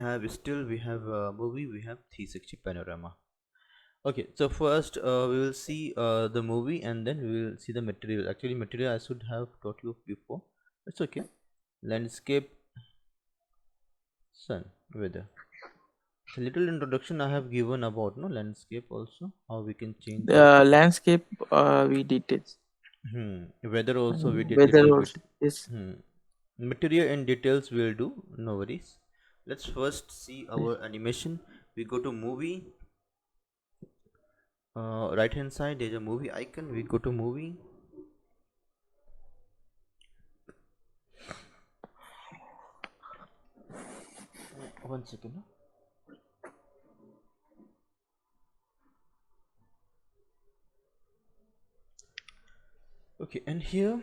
We have a movie, we have 360 panorama. Okay, so first we will see the movie and then we will see the material. Actually, material I should have taught you before. It's okay. Landscape, sun, weather. So little introduction I have given about no landscape also, how we can change the The landscape we did it. weather also we did Weather little bit. also is Hmm. Material and details will do, no worries. Let's first see yes. our animation. We go to movie, right hand side there's a movie icon. We go to movie. One second. Okay, and here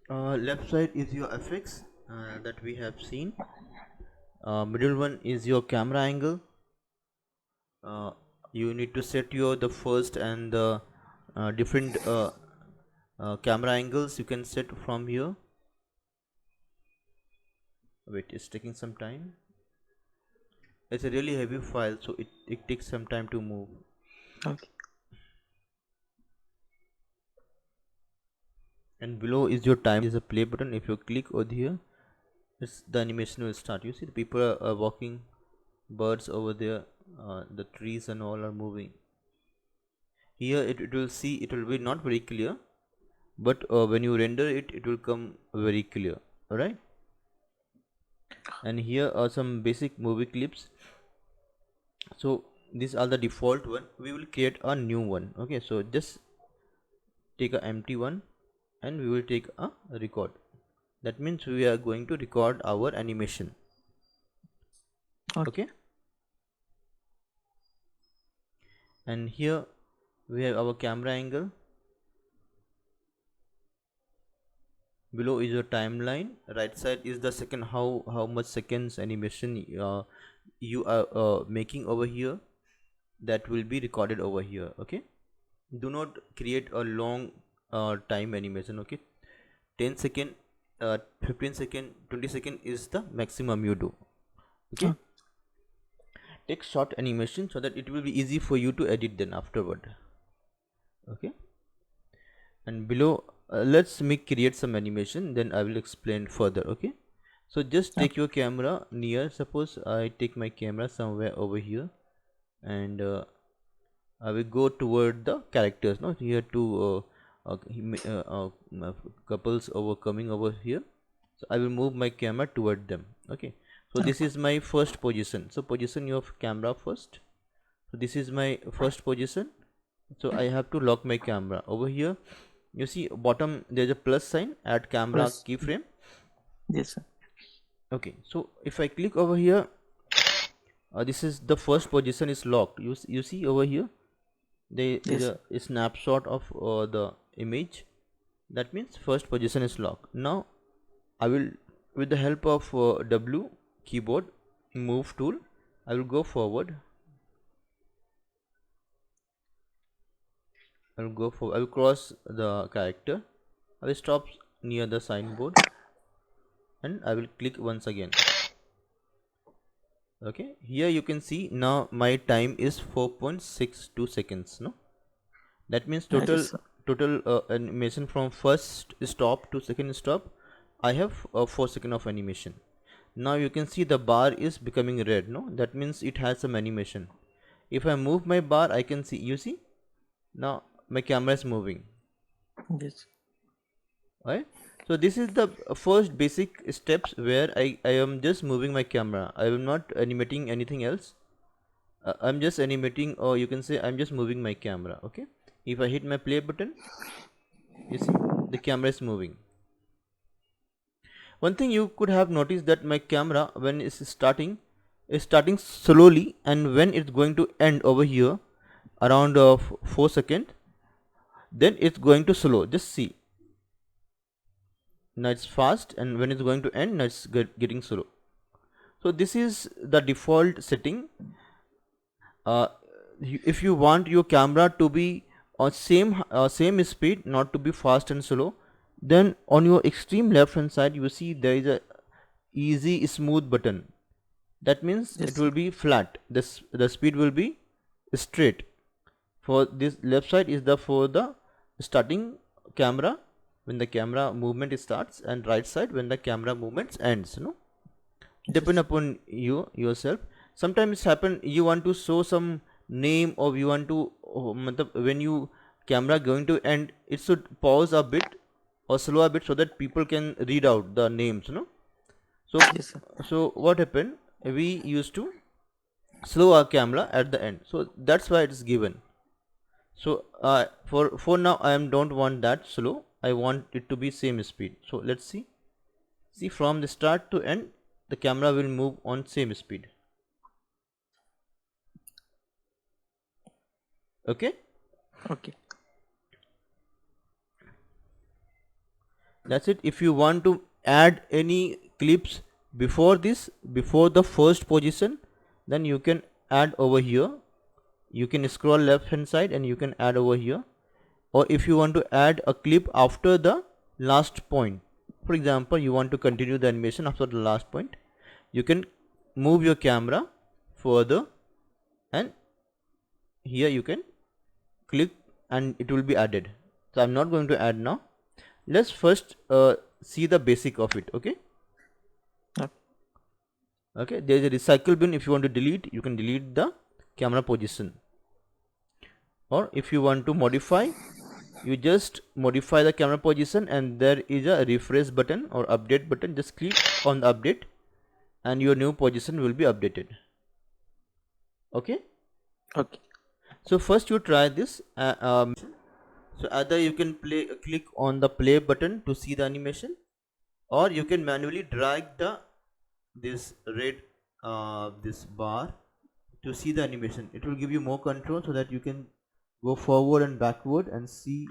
left side is your FX that we have seen. Middle one is your camera angle. uh, you need to set your the first and the different camera angles you can set from here. Wait, it's taking some time. It's a really heavy file, so it takes some time to move. Okay. And below is your time. Is a play button. If you click over here, it's the animation will start. You see the people are walking, birds over there, the trees and all are moving. Here it will see, it will be not very clear, but when you render it, it will come very clear. Alright. And here are some basic movie clips. So these are the default one. We will create a new one. Okay, so just take a empty one and we will take a record. That means we are going to record our animation. Okay. Okay, and here we have our camera angle. Below is your timeline. Right side is the second, how much seconds animation you are making over here. That will be recorded over here. Okay, do not create a long time animation. Okay, 10 second, 15 second, 20 second is the maximum you do. Okay, Okay. take short animation so that it will be easy for you to edit then afterward. Okay, and below let's make create some animation, then I will explain further. Okay, so just take Okay. your camera near. Suppose I take my camera somewhere over here, and I will go toward the characters. No, here two couples over coming over here. So I will move my camera toward them. Okay, so this Okay. is my first position. So position your camera first. So this is my first position. So I have to lock my camera over here. You see bottom there's a plus sign, add camera Plus. keyframe. Yes, sir. Okay, so if I click over here, this is the first position is locked. You see over here there is Yes. a snapshot of the image. That means first position is locked. Now I will, with the help of W keyboard move tool, I will go forward. I will cross the character. I will stop near the signboard and I will click once again. Okay, here you can see now my time is 4.62 seconds. No, that means Yes, sir. total animation from first stop to second stop, I have 4 second of animation. Now you can see the bar is becoming red. No, that means it has some animation. If I move my bar, I can see, you see now my camera is moving. Yes. Right, so this is the first basic steps where I am just moving my camera. I am not animating anything else. I'm just animating, or you can say I'm just moving my camera. Okay, if I hit my play button, you see the camera is moving. One thing you could have noticed that my camera when it's starting is starting slowly, and when it's going to end over here around 4 seconds, then it's going to slow. Just see, now it's fast, and when it's going to end, now it's getting slow. So this is the default setting. uh, if you want your camera to be on same speed, not to be fast and slow, then on your extreme left hand side you see there is a easy smooth button. that means Yes, it sir. will be flat. The speed will be straight. For this left side is the for the starting camera when the camera movement starts, and right side when the camera movement ends. Depend Yes. upon you yourself. Sometimes happen you want to show some name, or you want to when you camera going to end, it should pause a bit or slow a bit so that people can read out the names. so Yes, sir. so what happened, we used to slow our camera at the end, so that's why it's given. So for now I don't want that slow, I want it to be same speed. So let's see from the start to end the camera will move on same speed. Okay, Okay. that's it. If you want to add any clips before this, before the first position, then you can add over here. You can scroll left hand side and you can add over here. Or if you want to add a clip after the last point, for example you want to continue the animation after the last point, you can move your camera further, and here you can click and it will be added. So I'm not going to add now. Let's first see the basic of it. Okay, Okay. okay, there is a recycle bin. If you want to delete, you can delete the camera position, or if you want to modify, you just modify the camera position, and there is a refresh button or update button. Just click on the update and your new position will be updated. Okay, Okay. so first you try this. So either you can click on the play button to see the animation, or you can manually drag this red this bar to see the animation. It will give you more control so that you can go forward and backward and see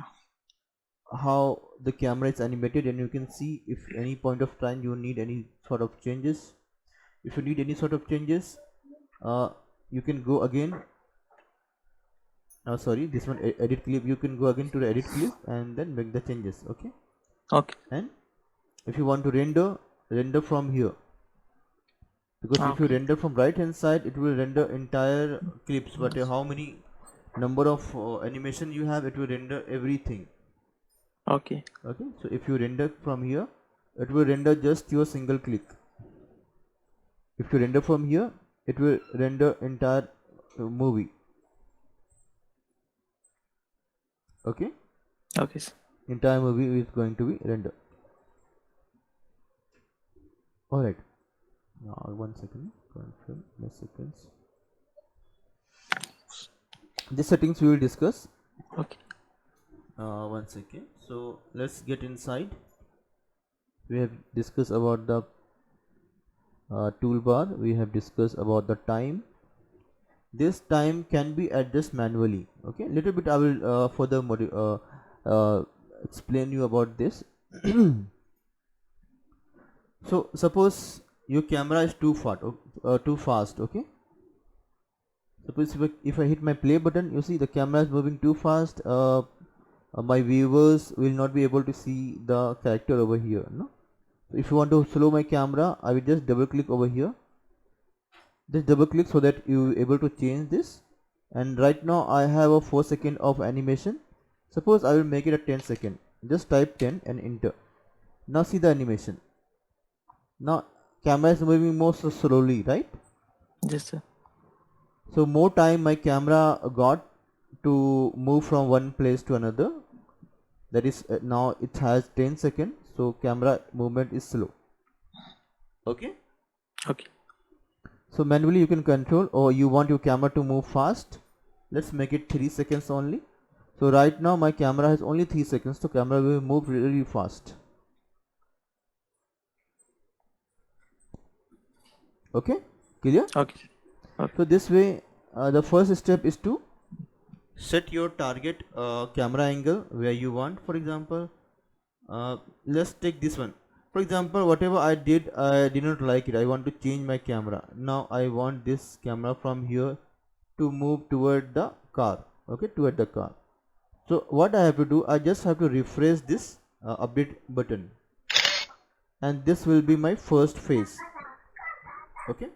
how the camera is animated, and you can see if any point of time you need any sort of changes. If you need any sort of changes, you can go again. Sorry, this one edit clip. You can go again to the edit clip and then make the changes. Okay, Okay. and if you want to render from here, because if you Okay. render from right hand side, it will render entire clips. But Yes. how many number of animation you have, it will render everything. Okay. Okay, so if you render from here, it will render just your single click. If you render from here, it will render entire movie. Okay, Okay, sir. entire movie is going to be rendered. Alright, now 1 second, confirm the seconds. These settings we will discuss. Okay. 1 second. So let's get inside. We have discussed about the toolbar. We have discussed about the time. This time can be adjusted manually. Okay, little bit I will further explain you about this. So suppose your camera is too fast. Okay, suppose if I hit my play button, you see the camera is moving too fast. My viewers will not be able to see the character over here. No, if you want to slow my camera, I will just double click over here. Just double click so that you able to change this. And right now I have a 4 second of animation. Suppose I will make it a 10 second. Just type 10 and enter. Now see the animation. Now camera is moving more so slowly, right? Yes, sir. So more time my camera got to move from one place to another. That is now it has 10 seconds. So camera movement is slow. Okay. Okay. So manually you can control, or you want your camera to move fast. Let's make it 3 seconds only. So right now my camera has only 3 seconds, so camera will move really fast. Okay, clear? Okay. Okay. So this way the first step is to set your target camera angle where you want. For example, let's take this one. For example, whatever I did not like it. I want to change my camera. Now I want this camera from here to move toward the car. Okay, toward the car. So what I have to do, I just have to refresh this update button, and this will be my first phase. Okay,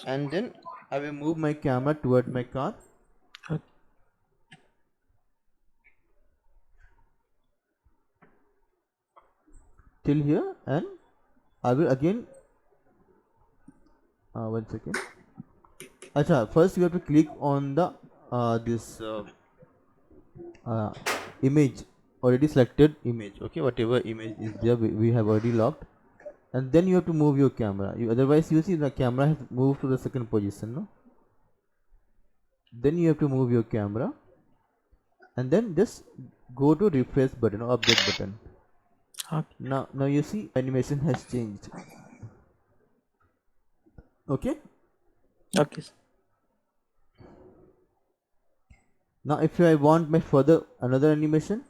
and then I will move my camera toward my car. Okay. Till here, and I will again 1 second. Acha, first you have to click on the this uh, image, already selected image. Okay, whatever image is there, we have already locked, and then you have to move your camera. Otherwise, you see the camera has moved to the second position. No, then you have to move your camera, and then just go to refresh button or update button. Okay. Now you see animation has changed. Okay. Okay, sir. Now if I want my further another animation,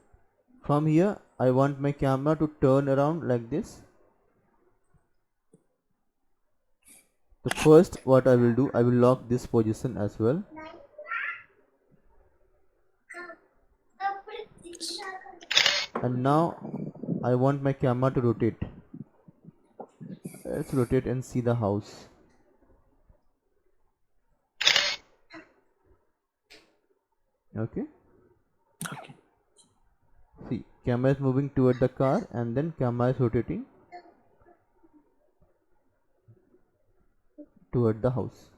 from here I want my camera to turn around like this. The first what I will do, I will lock this position as well. And now I want my camera to rotate. Let's rotate and see the house. Okay. Okay. See, camera is moving toward the car and then camera is rotating toward the house.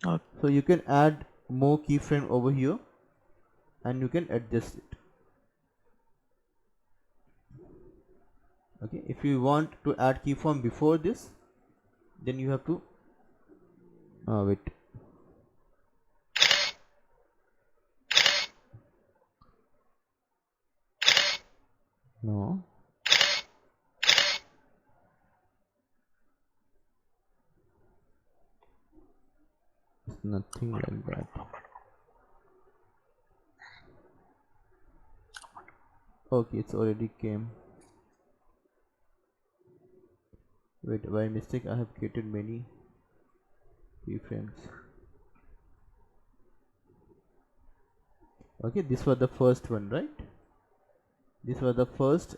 Okay. So you can add more keyframe over here and you can adjust it. Okay, if you want to add keyframe before this, then you have to wait. No. It's nothing like that. Okay, it's already came. Wait, by mistake I have created many keyframes. Okay, this was the first one, right? This was the first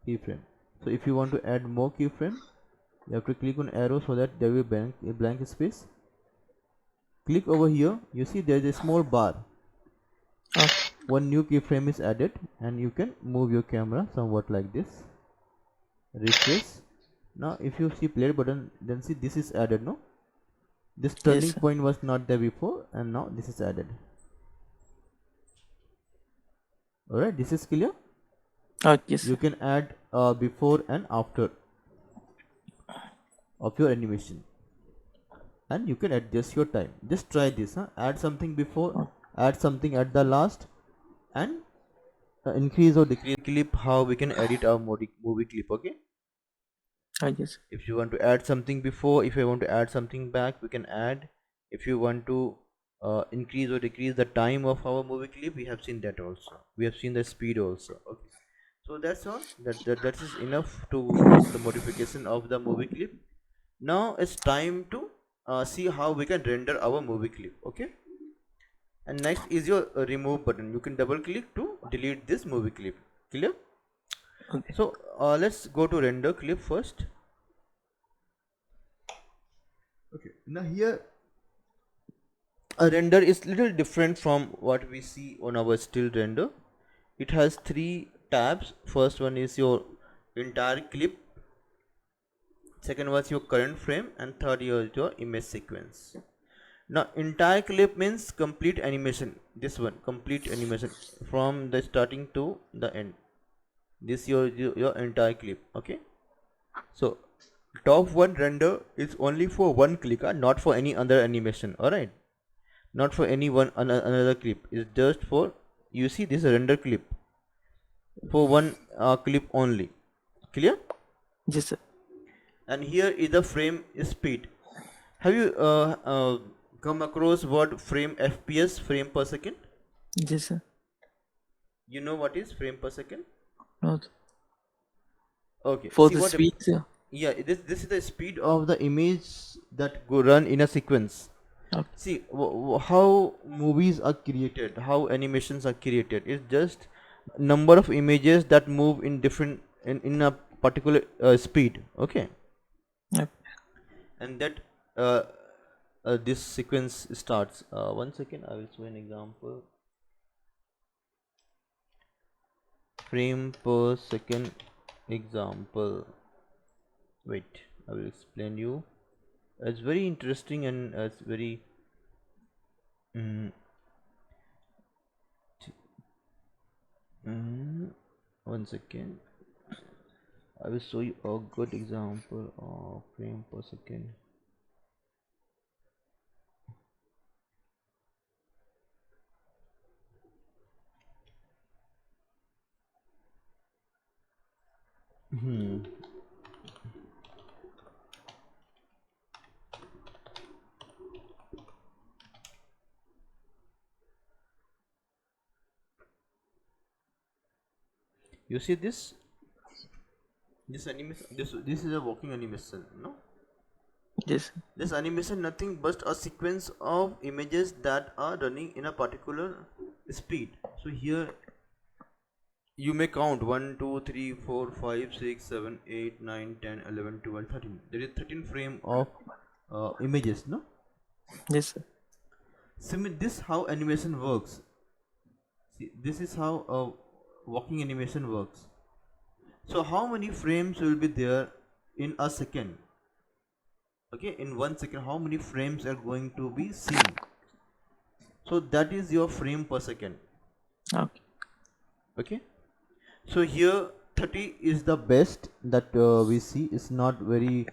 keyframe. So if you want to add more keyframe, you have to click on arrow so that there will be a blank space. Click over here, you see there is a small bar. Okay. One new keyframe is added and you can move your camera somewhat like this. Refresh. Now if you see play button, then see this is added, no? This turning sir. point was not there before and now this is added. Alright, this is clear. Yes, You sir. can add before and after of your animation, and you can adjust your time. Just try this, huh? Add something before, add something at the last, and increase or decrease clip, how we can edit our movie clip. Okay, Yes, sir. if you want to add something before, if you want to add something back, we can add. If you want to increase or decrease the time of our movie clip, we have seen that also. We have seen the speed also. Okay, so that's all. That is enough to the modification of the movie clip. Now it's time to see how we can render our movie clip. Okay, and next is your remove button. You can double click to delete this movie clip. Clear? Okay. So let's go to render clip first. Okay, now here a render is little different from what we see on our still render. It has 3 tabs. First one is your entire clip, second was your current frame, and third is your image sequence. Now entire clip means complete animation. This one, complete animation from the starting to the end. This your entire clip. Okay, so top one render is only for one click, not for any other animation. All right, not for any one another clip. It's just for, you see this render clip for one clip only. Clear? Yes, sir. And here is the frame speed. Have you come across word frame FPS, frame per second? Yes, sir. You know what is frame per second? No, Okay, for see the what, speed, sir. yeah, this is the speed of the image that go run in a sequence. Okay. See how movies are created, how animations are created. It's just number of images that move in different in a particular speed. Okay, Okay. and that uh, this sequence starts. One second, I will show an example. Frame per second example. Wait, I will explain you. It's very interesting and it's very mm, one second. I will show you a good example of frame per second. You see this? This animation. This is a walking animation. No. Yes, sir. This animation nothing but a sequence of images that are running in a particular speed. So here you may count 1, 2, 3, 4, 5, 6, 7, 8, 9, 10, 11, 12, 13. There is 13 frame of images, no? Yes, sir. This how animation works. See, this is how walking animation works. So how many frames will be there in a second? Okay, in 1 second, how many frames are going to be seen? So that is your frame per second. Okay. Okay, so here 30 is the best that we see. It's not very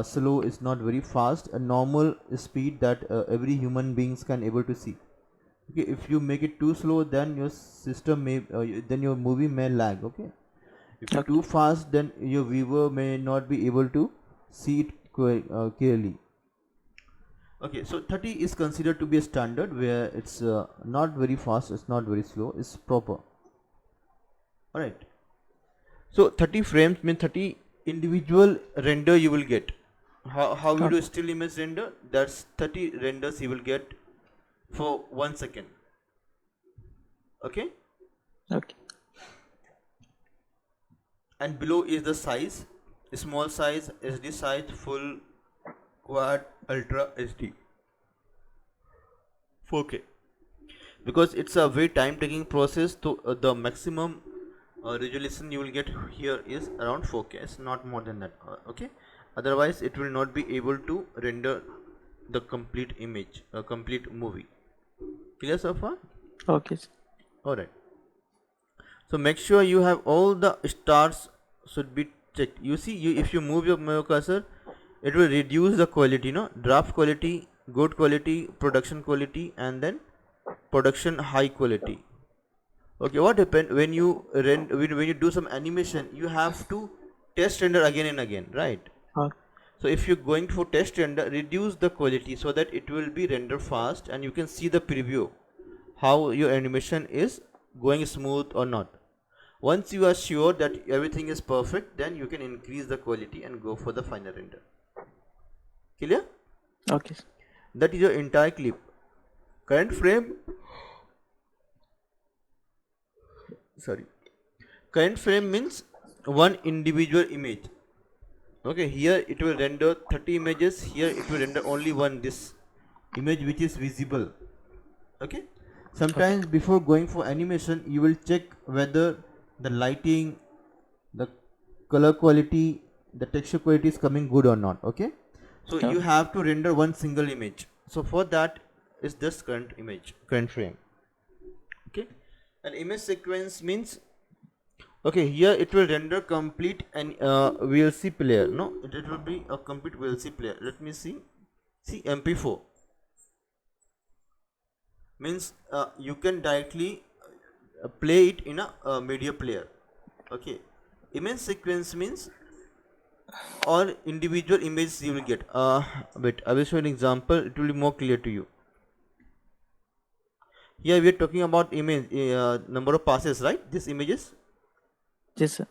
slow, it's not very fast, a normal speed that every human beings can able to see. Okay, if you make it too slow, then your system may then your movie may lag. Okay, if you're Okay. too fast, then your viewer may not be able to see it clearly. Okay, so 30 is considered to be a standard where it's not very fast, it's not very slow, it's proper. Alright, so 30 frames mean 30 individual render you will get. How you do Okay. still image render? That's 30 renders you will get for 1 second. Okay, Okay. and below is the size: small size, SD size, full, quad, ultra HD, 4K. Because it's a very time taking process, so the maximum resolution you will get here is around 4K. It's not more than that. Okay, otherwise it will not be able to render the complete image, a complete movie. Clear so far? Okay, sir. All right. So make sure you have all the stars should be checked. You see, if you move your cursor, it will reduce the quality, no? Draft quality, good quality, production quality, and then production high quality. Okay, what happened when you when you do some animation, you have to test render again and again, right? Okay. So if you're going for test render, reduce the quality so that it will be render fast and you can see the preview how your animation is going smooth or not. Once you are sure that everything is perfect, then you can increase the quality and go for the final render. Clear? Okay, sir. That is your entire clip. Current frame, sorry, current frame means one individual image. Okay, here it will render 30 images, here it will render only one, this image which is visible. Okay, Okay. sometimes before going for animation you will check whether the lighting, the color quality, the texture quality is coming good or not. Okay, so you Okay. have to render one single image, so for that is this current image, current frame. Okay, an image sequence means, okay, here it will render complete and VLC player. No, it will be a complete VLC player. Let me see. See, MP4 means you can directly play it in a media player. Okay, image sequence means all individual images you will get. Wait, I will show an example. It will be more clear to you. Here we are talking about image number of passes, right? These images. Yes, sir.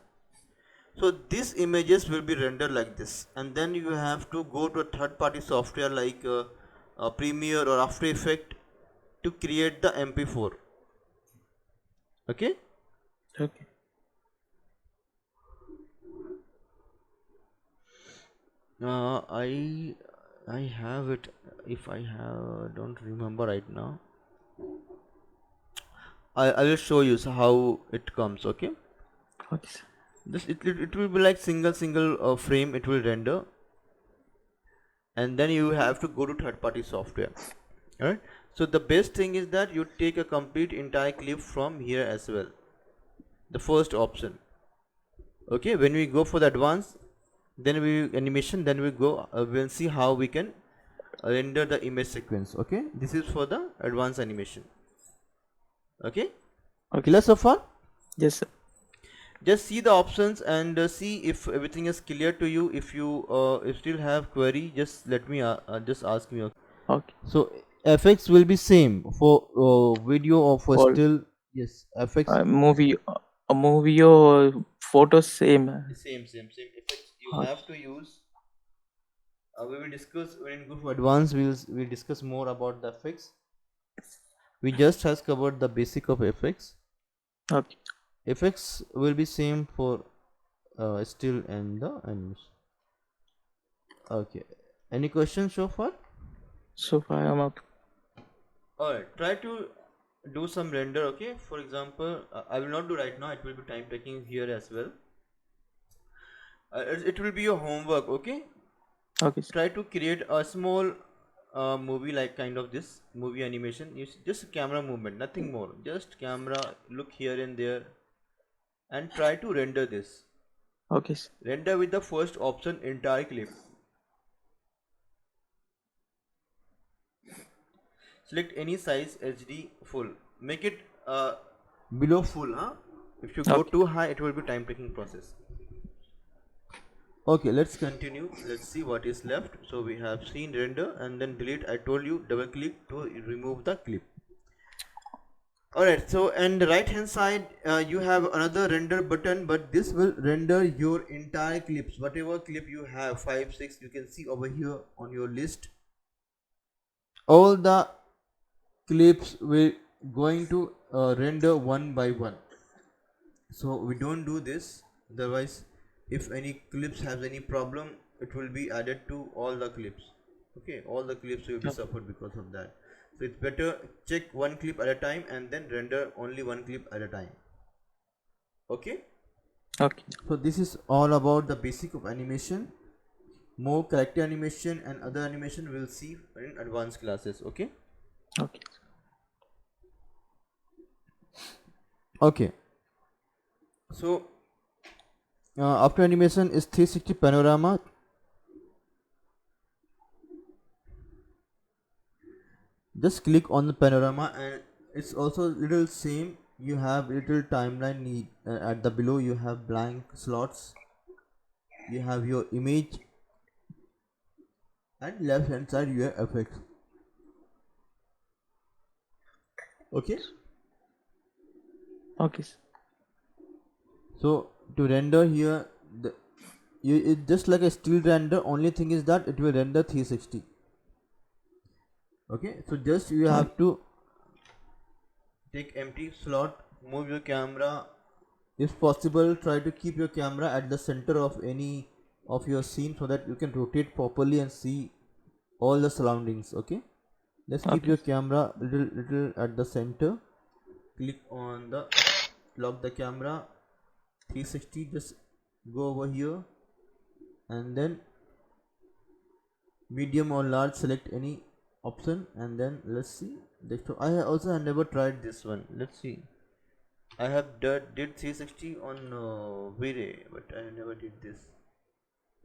So these images will be rendered like this, and then you have to go to a third-party software like Premiere or After Effects to create the MP4. Okay. Okay. I I have it. If I have, don't remember right now. I will show you how it comes. Okay. Okay, sir. This it will be like single frame. It will render, and then you have to go to third party software. Alright. So the best thing is that you take a complete entire clip from here as well. The first option. Okay. When we go for the advanced, then we animation, then we go. We'll see how we can render the image sequence. Okay. This is for the advanced animation. Okay. Okay, Clear so far? yes, sir. Just see the options and see if everything is clear to you. If you if still have query, just let me just ask me. Okay. Okay. So effects will be same for video or for For still. Yes, effects a movie or photos same. same effects you Okay. have to use. We will discuss when we go for advanced. We'll discuss more about the effects. We just has covered the basic of effects. Okay. Effects will be same for still and the animation. Okay. Any questions so far? So far I'm up. Alright. Try to do some render. Okay. For example, I will not do right now. It will be time taking here as well. It will be your homework. Okay. Okay, sir. Try to create a small movie like kind of this movie animation. Just camera movement, nothing more. Just camera look here and there, and try to render this. Okay, sir. Render with the first option entire clip. Select any size HD full. Make it below full. Huh? If you go Okay. too high, it will be time taking process. Okay, let's continue. Let's see what is left. So we have seen render and then delete. I told you double click to remove the clip. Alright, so and the right hand side you have another render button, but this will render your entire clips, whatever clip you have, 5 6 you can see over here on your list. All the clips will going to render one by one. So we don't do this, otherwise if any clips has any problem, it will be added to all the clips. Okay, all the clips will be Okay. suffered because of that. So it's better check one clip at a time and then render only one clip at a time. Okay. Okay. So this is all about the basic of animation. More character animation and other animation we'll see in advanced classes. Okay. Okay. Okay. So after animation is 360 panorama. Just click on the panorama and it's also little same. You have little timeline need at the below. You have blank slots. You have your image and left hand side your effects. Okay. Okay, sir. So to render here, it's just like a still render. Only thing is that it will render 360. Okay. So just you Okay. have to take empty slot, move your camera. If possible, try to keep your camera at the center of any of your scene so that you can rotate properly and see all the surroundings. Okay. Just keep Okay. your camera little at the center. Click on the lock the camera 360. Just go over here and then medium or large, select any option and then let's see desktop. I also have never tried this one. Let's see. I have did 360 on V-Ray, but I never did this.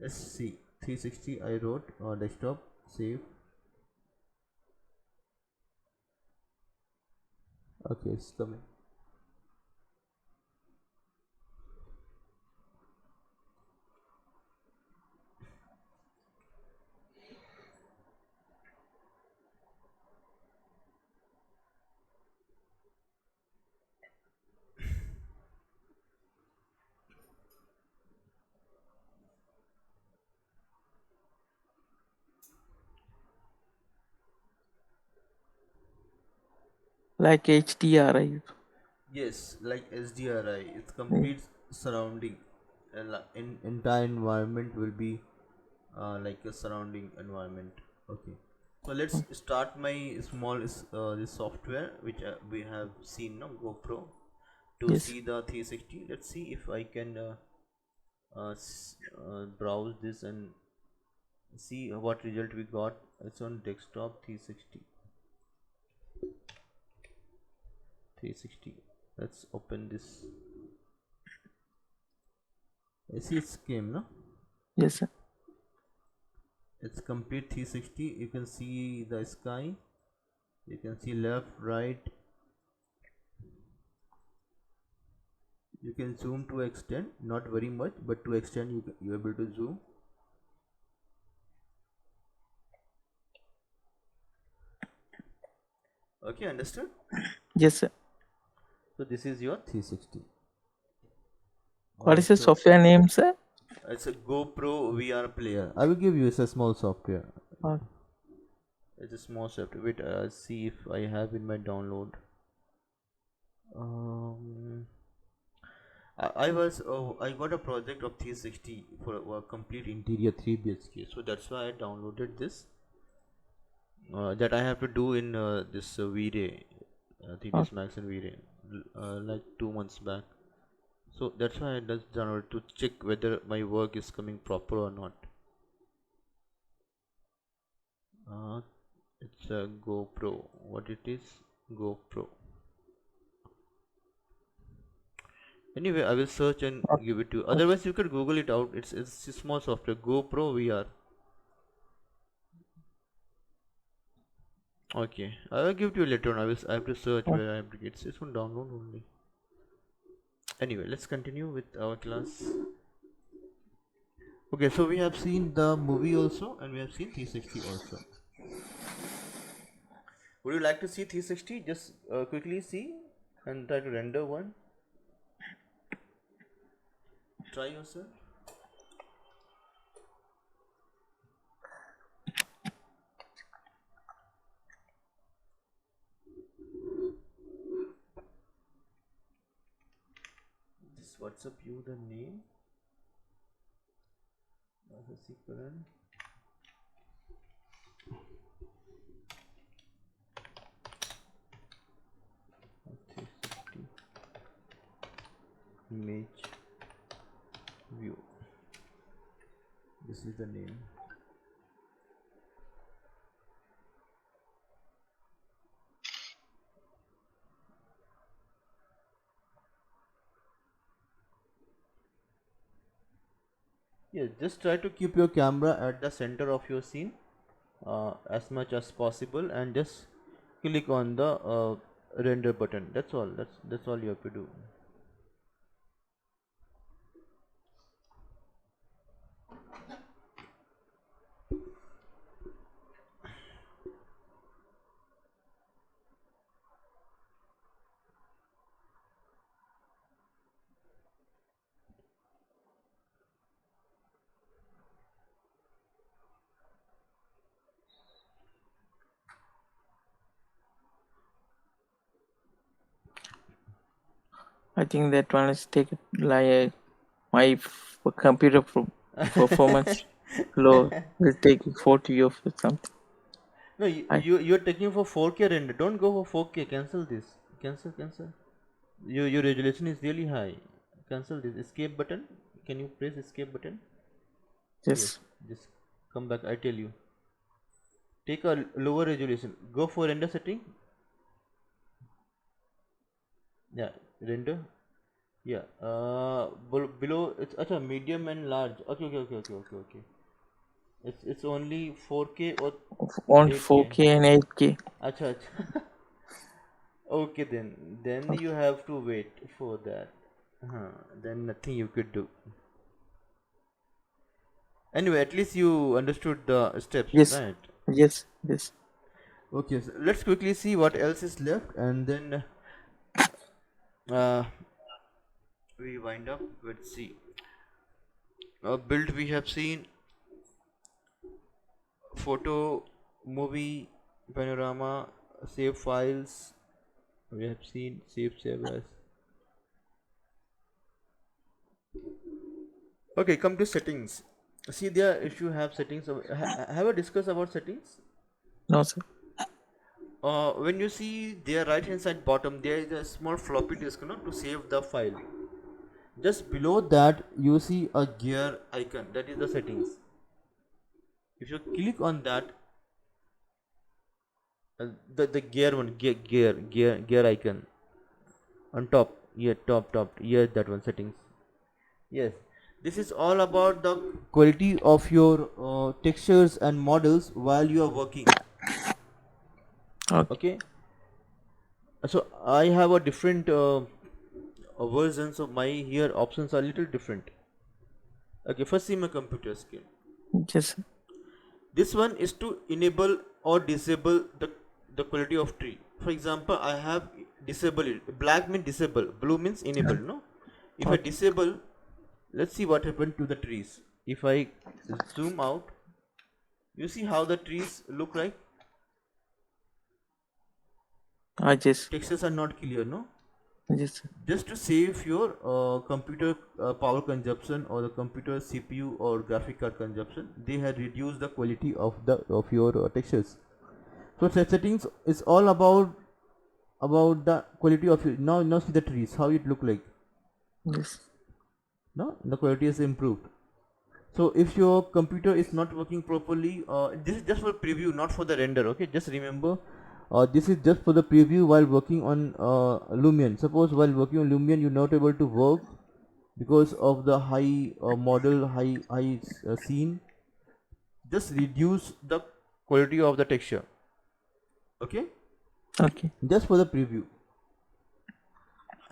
Let's see. 360 I wrote desktop, save. Okay, it's coming. Like HDRI. Yes, like SDRI, it's Yeah. complete surrounding. In entire environment will be like a surrounding environment. Okay, so let's start my small this software which we have seen, no, GoPro, to Yes. see the 360. Let's see if I can browse this and see what result we got. It's on desktop 360. 360. Let's open this. I see it's came, no? Yes, sir. It's complete 360. You can see the sky. You can see left, right. You can zoom to extent, not very much, but to extent you're able to zoom. Okay, understood? Yes, sir. So this is your 360. What is the So software name, sir? it's a GoPro VR player. I will give you a small software. Uh, It's a small software. Wait, see if I have in my download. Um, I got a project of 360 for a complete interior 3 BHK. So that's why I downloaded this. That I have to do in this V-Ray, uh, 3ds Max and V-Ray, like 2 months back. So that's why I just downloaded to check whether my work is coming proper or not. Uh, it's a GoPro. What it is? GoPro. Anyway, I will search and uh, give it to you. uh, Otherwise, you could Google it out. It's a small software. GoPro VR. Okay, I will give it to you later on. I have to search uh, where I have to get. It's on download only. Anyway, let's continue with our class. Okay, so we have seen the movie also, and we have seen 360 also. Would you like to see 360? Just quickly see and try to render one. Try yourself. This WhatsApp you the name. Karan. Image view. This is the name. Yeah, just try to keep your camera at the center of your scene as much as possible, and just click on the render button. That's all. That's all you have to do. I think that one is take like my computer performance low will take 40 of something. No, I you're taking for 4K render. Don't go for 4K. Cancel this. Cancel. Your resolution is really high. Cancel this. Escape button. Can you press escape button? Yes. just Just come back. I tell you. Take a lower resolution. Go for render setting. Yeah, render. Yeah. Below it's acha, medium and large. Okay. It's only 4K or on 8K. 4K and 8K. Acha. Okay, then you have to wait for that. Then nothing you could do. Anyway, at least you understood the steps, Yes, right? yes. Okay, so let's quickly see what else is left, and then uh, we wind up. Let's see. Build we have seen, photo, movie, panorama, save files. We have seen save as. Okay, come to settings. See there, if you have settings, have I discussed about settings? No, sir. When you see their right hand side bottom, there is a small floppy disk, to save the file. Just below that, you see a gear icon. That is the settings. If you click on that, the gear one, gear icon on top. Yeah, top. Yeah, that one settings. Yes, this is all about the quality of your textures and models while you are working. Okay. Okay, so I have a different versions of my here options are little different. Okay, first see my computer screen. Yes, sir. This one is to enable or disable the quality of tree. For example, I have disable it. Black means disable, blue means enable. No, if I Okay. disable, let's see what happened to the trees. If I zoom out, you see how the trees look like. Yes. Textures are not clear. No, Yes, sir. just to save your computer power consumption or the computer CPU or graphic card consumption, they have reduced the quality of your textures. So settings is all about the quality of it. Now see the trees how it look like. Yes. No, the quality is improved. So if your computer is not working properly, this is just for preview, not for the render. Okay, just remember, this is just for the preview while working on Lumion. Suppose while working on Lumion you're not able to work because of the high model, high scene. Just reduce the quality of the texture. Okay, Okay. just for the preview.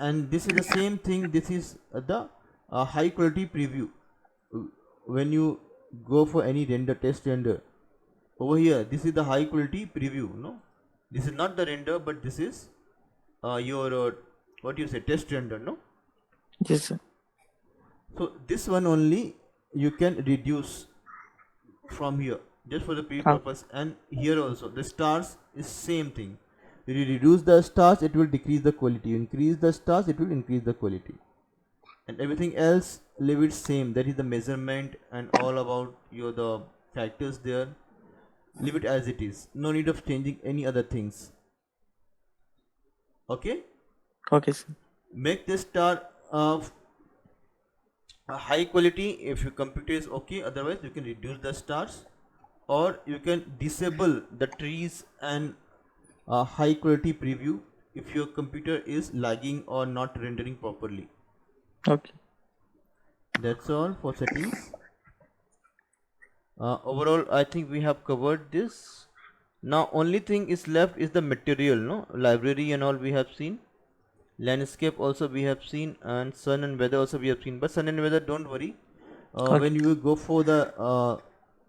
And this is the same thing. This is the high quality preview. When you go for any render, test render, over here this is the high quality preview. No, this is not the render, but this is your what you say, test render. No, Yes, sir. so this one only you can reduce from here just for the preview Okay. purpose. And here also the stars is same thing. When you reduce the stars, it will decrease the quality. You increase the stars, it will increase the quality. And everything else leave it same. That is the measurement and all about your the factors there. Leave it as it is. No need of changing any other things. Okay. Okay, sir. Make the star of a high quality if your computer is okay. Otherwise, you can reduce the stars, or you can disable the trees and high quality preview if your computer is lagging or not rendering properly. Okay. That's all for settings. Overall, I think we have covered this. Now, only thing is left is the material, no? Library and all we have seen. Landscape also we have seen, and sun and weather also we have seen. But sun and weather, don't worry. Okay. When you go for the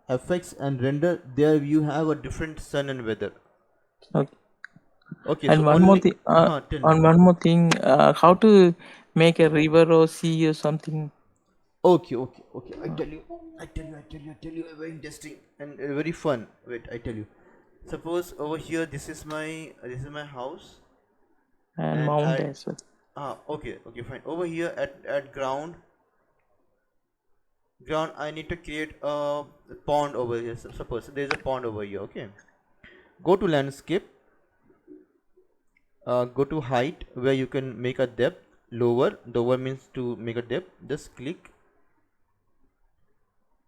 effects and render, there you have a different sun and weather. Okay. Okay, And so one more only, thing. tell me. On one more thing. How to make a river or sea or something? Okay. I tell you, very interesting and very fun. Wait, I tell you. Suppose over here, this is my house, And and mount as well. okay, fine. Over here at ground, I need to create a pond over here. So suppose there is a pond over here. Okay, go to landscape, go to height where you can make a depth. Lower means to make a depth. Just click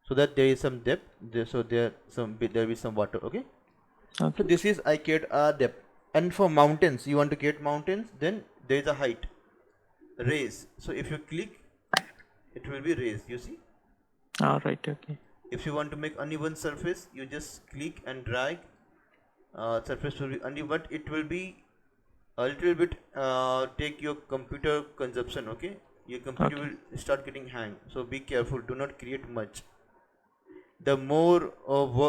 so that there is some depth there, so there will be some water. Okay, so Okay. this is I create a depth. And for mountains, you want to create mountains, then there is a height, raise. So if you click, it will be raised, you see. All right. Okay. If you want to make uneven surface, you just click and drag. Surface will be uneven, but it will be a little bit take your computer consumption. Okay, your computer Okay. will start getting hang, so be careful, do not create much. The more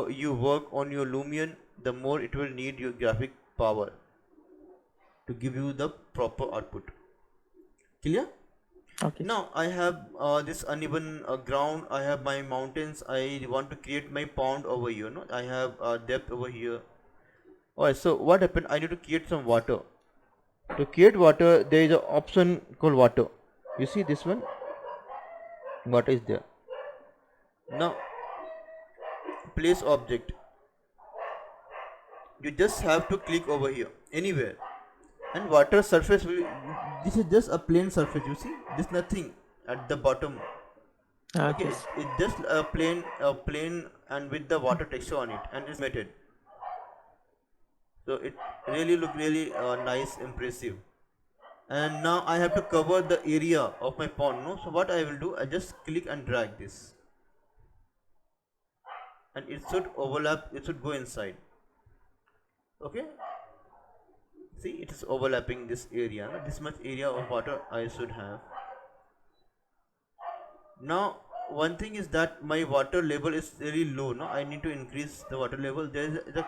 you work on your Lumion, the more it will need your graphic power to give you the proper output. Clear? Okay. Now I have this uneven ground. I have my mountains. I want to create my pond over here. No, I have depth over here. Alright, so what happened? I need to create some water. To create water, there is an option called water. You see this one? Water is there. Now place object, you just have to click over here anywhere, and water surface will, this is just a plain surface, you see, there's nothing at the bottom. Okay, Yes. it's just a plain and with the water texture on it, and it's matted. So it really look really nice, impressive. And now I have to cover the area of my pond, no? So what I will do, I just click and drag this, and it should overlap, it should go inside. Okay, see, it is overlapping this area, no? This much area of water I should have. Now one thing is that my water level is very low, no? I need to increase the water level. There is the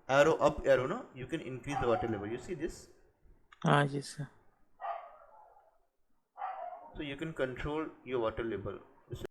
arrow, up arrow, no? You can increase the water level, you see this? Yes, sir. So you can control your water level.